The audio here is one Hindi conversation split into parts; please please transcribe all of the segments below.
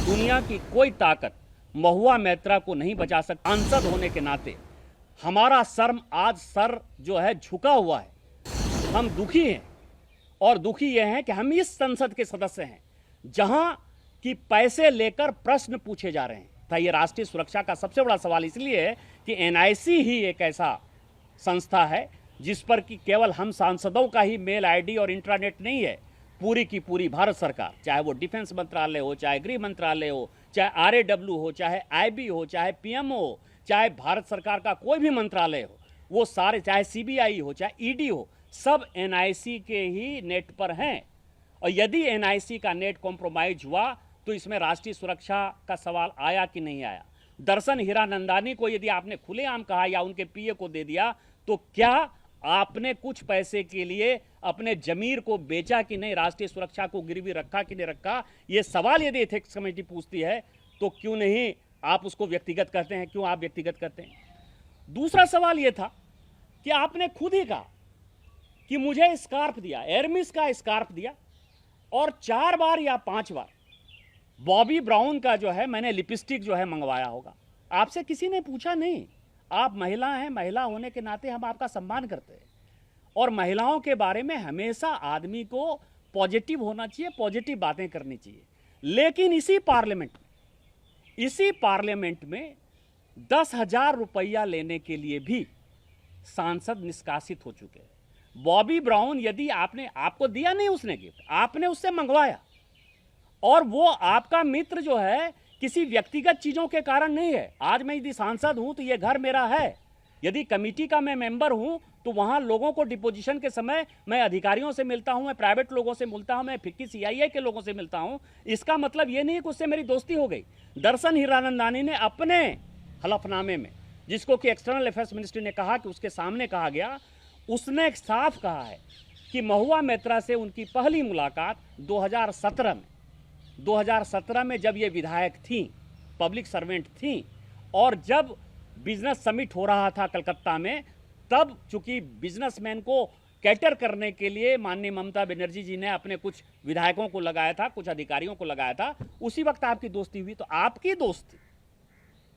दुनिया की कोई ताकत महुआ मैत्रा को नहीं बचा सकती। सांसद होने के नाते हमारा सर जो है झुका हुआ है। हम दुखी हैं और दुखी यह है कि हम इस संसद के सदस्य हैं जहां कि पैसे लेकर प्रश्न पूछे जा रहे हैं। ये राष्ट्रीय सुरक्षा का सबसे बड़ा सवाल इसलिए है कि एनआईसी ही एक ऐसा संस्था है जिस पर कि केवल हम सांसदों का ही मेल आईडी और इंट्रानेट नहीं है, पूरी की पूरी भारत सरकार, चाहे वो डिफेंस मंत्रालय हो, चाहे गृह मंत्रालय हो, चाहे आरएडब्ल्यू हो, चाहे आईबी हो, चाहे पीएमओ हो, चाहे भारत सरकार का कोई भी मंत्रालय हो, वो सारे, चाहे सीबीआई हो, चाहे ईडी हो, सब एनआईसी के ही नेट पर हैं। और यदि एनआईसी का नेट कॉम्प्रोमाइज हुआ तो इसमें राष्ट्रीय सुरक्षा का सवाल आया कि नहीं आया। दर्शन हीरानंदानी को यदि आपने खुलेआम कहा या उनके पीए को दे दिया तो क्या आपने कुछ पैसे के लिए अपने जमीर को बेचा कि नहीं, राष्ट्रीय सुरक्षा को गिरवी रखा कि नहीं रखा, ये सवाल यदि एथिक्स कमेटी पूछती है तो क्यों नहीं आप उसको व्यक्तिगत करते हैं, क्यों आप व्यक्तिगत करते हैं। दूसरा सवाल यह था कि आपने खुद ही कहा कि मुझे स्कार्फ दिया, एरमिस का स्कार्फ दिया, और 4 बार या 5 बार बॉबी ब्राउन का जो है मैंने लिपस्टिक जो है मंगवाया होगा। आपसे किसी ने पूछा नहीं। आप महिला हैं, महिला होने के नाते हम आपका सम्मान करते हैं और महिलाओं के बारे में हमेशा आदमी को पॉजिटिव होना चाहिए, पॉजिटिव बातें करनी चाहिए। लेकिन इसी पार्लियामेंट में 10,000 रुपया लेने के लिए भी सांसद निष्कासित हो चुके हैं। बॉबी ब्राउन यदि आपको दिया नहीं उसने गिफ्ट, आपने उससे मंगवाया, और वो आपका मित्र जो है किसी व्यक्तिगत चीजों के कारण नहीं है। आज मैं यदि सांसद हूं तो ये घर मेरा है, यदि कमेटी का मैं मेंबर हूं तो वहां लोगों को डिपोजिशन के समय मैं अधिकारियों से मिलता हूं, मैं प्राइवेट लोगों से मिलता हूं, मैं फिक्की सीआईए के लोगों से मिलता हूं। इसका मतलब ये नहीं कि उससे मेरी दोस्ती हो गई। दर्शन हीरानंदानी ने अपने हलफनामे में, जिसको कि एक्सटर्नल अफेयर्स मिनिस्ट्री ने कहा कि उसके सामने कहा गया, उसने साफ कहा है कि महुआ मैत्रा से उनकी पहली मुलाकात 2017 में जब ये विधायक थी, पब्लिक सर्वेंट थी, और जब बिजनेस समिट हो रहा था कलकत्ता में, तब चूंकि बिजनेसमैन को कैटर करने के लिए माननीय ममता बनर्जी जी ने अपने कुछ विधायकों को लगाया था, कुछ अधिकारियों को लगाया था, उसी वक्त आपकी दोस्ती हुई। तो आपकी दोस्ती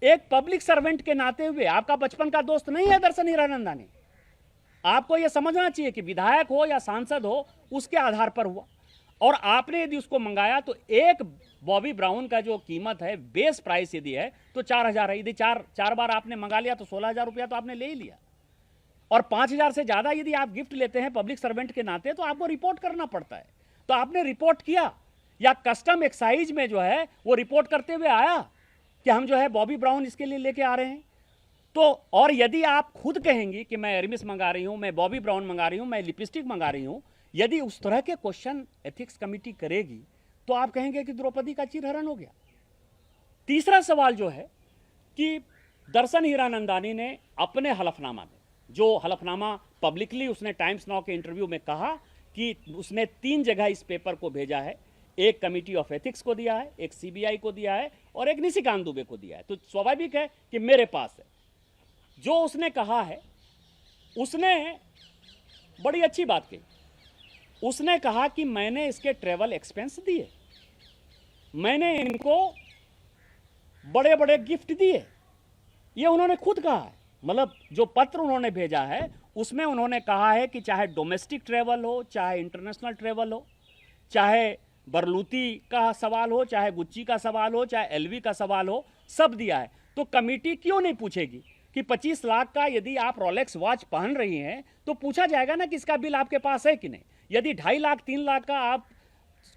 एक पब्लिक सर्वेंट के नाते हुए, आपका बचपन का दोस्त नहीं है दर्शन हीरानंदानी। आपको यह समझना चाहिए कि विधायक हो या सांसद हो, उसके आधार पर हुआ। और आपने यदि उसको मंगाया तो एक बॉबी ब्राउन का जो कीमत है, बेस प्राइस यदि है तो 4,000 है। यदि चार बार आपने मंगा लिया तो 16,000 रुपया तो आपने ले ही लिया। और 5,000 से ज्यादा यदि आप गिफ्ट लेते हैं पब्लिक सर्वेंट के नाते तो आपको रिपोर्ट करना पड़ता है। तो आपने रिपोर्ट किया, या कस्टम एक्साइज में जो है वो रिपोर्ट करते हुए आया कि हम जो है बॉबी ब्राउन इसके लिए लेके आ रहे हैं। तो और यदि आप खुद कहेंगी कि मैं एरमिस मंगा रही हूं, मैं बॉबी ब्राउन मंगा रही हूं, मैं लिपस्टिक मंगा रही हूं, यदि उस तरह के क्वेश्चन एथिक्स कमेटी करेगी तो आप कहेंगे कि द्रौपदी का चिरहरण हो गया। तीसरा सवाल जो है कि दर्शन हीरानंदानी ने अपने हलफनामा में, जो हलफनामा पब्लिकली उसने टाइम्स नाउ के इंटरव्यू में कहा कि उसने 3 जगह इस पेपर को भेजा है, एक कमिटी ऑफ एथिक्स को दिया है, एक सीबीआई को दिया है और एक निशिकांत दुबे को दिया है। तो स्वाभाविक है कि मेरे पास है। जो उसने कहा है, उसने बड़ी अच्छी बात कही। उसने कहा कि मैंने इसके ट्रेवल एक्सपेंस दिए, मैंने इनको बड़े बड़े गिफ्ट दिए, ये उन्होंने खुद कहा है। मतलब जो पत्र उन्होंने भेजा है उसमें उन्होंने कहा है कि चाहे डोमेस्टिक ट्रेवल हो, चाहे इंटरनेशनल ट्रेवल हो, चाहे बरलूती का सवाल हो, चाहे गुच्ची का सवाल हो, चाहे एलवी का सवाल हो, सब दिया है। तो कमेटी क्यों नहीं पूछेगी कि 25 लाख का यदि आप रोलेक्स वॉच पहन रही हैं तो पूछा जाएगा ना कि इसका बिल आपके पास है कि नहीं। यदि 2.5 लाख 3 लाख का आप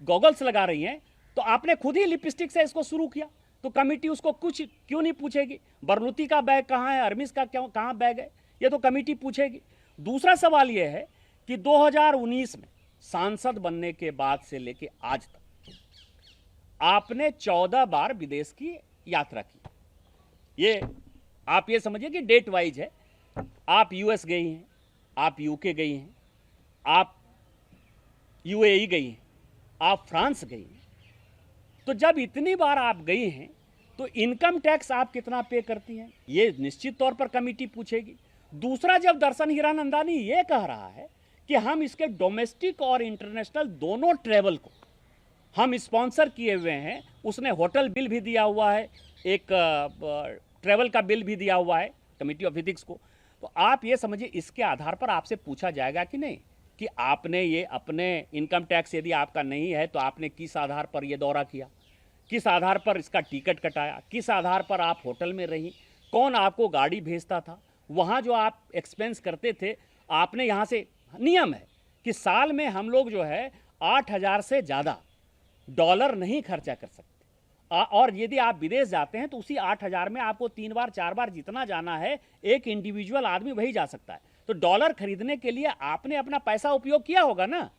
गॉगल्स लगा रही हैं तो आपने खुद ही लिपस्टिक से इसको शुरू किया, तो कमेटी उसको कुछ क्यों नहीं पूछेगी। बरलूती का बैग कहाँ है, अरमिस का कहाँ बैग है, ये तो कमेटी पूछेगी। दूसरा सवाल यह है कि 2019 में सांसद बनने के बाद से लेके आज तक आपने 14 बार विदेश की यात्रा की। ये आप ये समझिए कि डेट वाइज है। आप यूएस गई हैं, आप यूके गई हैं, आप यूएई गई हैं, आप फ्रांस गई हैं। तो जब इतनी बार आप गई हैं तो इनकम टैक्स आप कितना पे करती हैं, ये निश्चित तौर पर कमेटी पूछेगी। दूसरा, जब दर्शन हीरानंदानी ये कह रहा है कि हम इसके डोमेस्टिक और इंटरनेशनल दोनों ट्रेवल को हम स्पॉन्सर किए हुए हैं, उसने होटल बिल भी दिया हुआ है, एक ट्रैवल का बिल भी दिया हुआ है कमेटी ऑफ एथिक्स को। तो आप ये समझिए, इसके आधार पर आपसे पूछा जाएगा कि नहीं कि आपने ये अपने इनकम टैक्स यदि आपका नहीं है तो आपने किस आधार पर ये दौरा किया, किस आधार पर इसका टिकट कटाया, किस आधार पर आप होटल में रही, कौन आपको गाड़ी भेजता था, वहाँ जो आप एक्सपेंस करते थे आपने यहाँ से। नियम है कि साल में हम लोग जो है 8,000 से ज़्यादा डॉलर नहीं खर्चा कर सकते, और यदि आप विदेश जाते हैं तो उसी 8,000 में आपको 3 बार 4 बार जितना जाना है एक इंडिविजुअल आदमी वही जा सकता है। तो डॉलर खरीदने के लिए आपने अपना पैसा उपयोग किया होगा ना,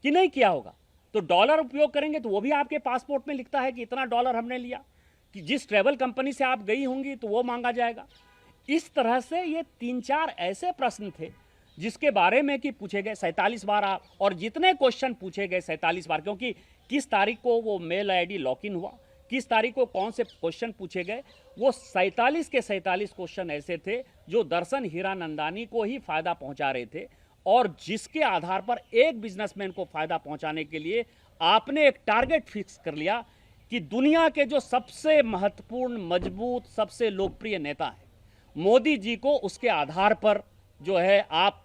कि नहीं किया होगा? तो डॉलर उपयोग करेंगे तो वो भी आपके पासपोर्ट में लिखता है कि इतना डॉलर हमने लिया, कि जिस ट्रैवल कंपनी से आप गई होंगी तो वो मांगा जाएगा। इस तरह से ये 3-4 ऐसे प्रश्न थे जिसके बारे में कि पूछे गए 47 बार आप, और जितने क्वेश्चन पूछे गए 47 बार, क्योंकि किस तारीख को वो मेल आईडी लॉक इन हुआ, किस तारीख को कौन से क्वेश्चन पूछे गए, वो 47 के 47 क्वेश्चन ऐसे थे जो दर्शन हीरानंदानी को ही फायदा पहुंचा रहे थे, और जिसके आधार पर एक बिजनेसमैन को फायदा पहुंचाने के लिए आपने एक टारगेट फिक्स कर लिया कि दुनिया के जो सबसे महत्वपूर्ण, मजबूत, सबसे लोकप्रिय नेता है मोदी जी को, उसके आधार पर जो है आप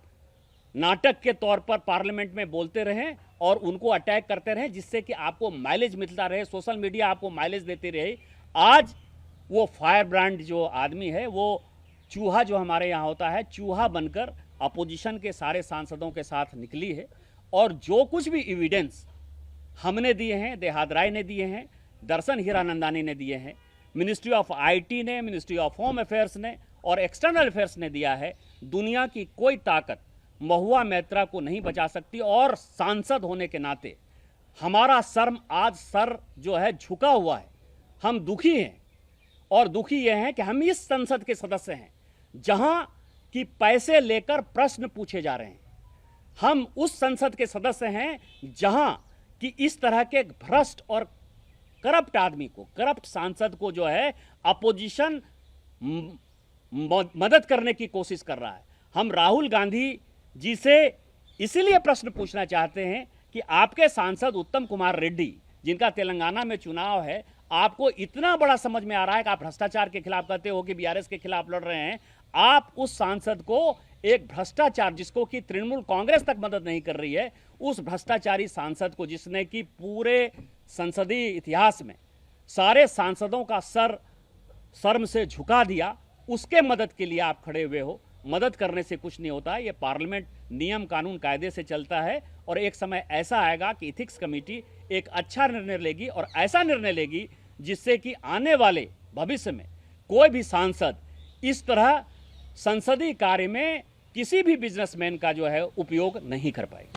नाटक के तौर पर पार्लियामेंट में बोलते रहें और उनको अटैक करते रहें, जिससे कि आपको माइलेज मिलता रहे, सोशल मीडिया आपको माइलेज देती रहे। आज वो फायर ब्रांड जो आदमी है, वो चूहा जो हमारे यहाँ होता है, चूहा बनकर अपोजिशन के सारे सांसदों के साथ निकली है, और जो कुछ भी एविडेंस हमने दिए हैं, देहाद राय ने दिए हैं, दर्शन हीरानंदानी ने दिए हैं, मिनिस्ट्री ऑफ आईटी ने, मिनिस्ट्री ऑफ होम अफेयर्स ने और एक्सटर्नल अफेयर्स ने दिया है, दुनिया की कोई ताकत महुआ मैत्रा को नहीं बचा सकती। और सांसद होने के नाते हमारा सर जो है झुका हुआ है, हम दुखी हैं, और दुखी यह है कि हम इस संसद के सदस्य हैं जहां कि पैसे लेकर प्रश्न पूछे जा रहे हैं। हम उस संसद के सदस्य हैं जहां कि इस तरह के भ्रष्ट और करप्ट आदमी को, करप्ट सांसद को जो है अपोजिशन मदद करने की कोशिश कर रहा है। हम राहुल गांधी जी से इसीलिए प्रश्न पूछना चाहते हैं कि आपके सांसद उत्तम कुमार रेड्डी, जिनका तेलंगाना में चुनाव है, आपको इतना बड़ा समझ में आ रहा है कि आप भ्रष्टाचार के खिलाफ कहते हो कि बीआरएस के खिलाफ लड़ रहे हैं, आप उस सांसद को एक भ्रष्टाचार, जिसको कि तृणमूल कांग्रेस तक मदद नहीं कर रही है, उस भ्रष्टाचारी सांसद को, जिसने कि पूरे संसदीय इतिहास में सारे सांसदों का सर शर्म से झुका दिया, उसके मदद के लिए आप खड़े हुए हो। मदद करने से कुछ नहीं होता है, ये पार्लियामेंट नियम कानून कायदे से चलता है, और एक समय ऐसा आएगा कि एथिक्स कमेटी एक अच्छा निर्णय लेगी, और ऐसा निर्णय लेगी जिससे कि आने वाले भविष्य में कोई भी सांसद इस तरह संसदीय कार्य में किसी भी बिजनेसमैन का जो है उपयोग नहीं कर पाएगी।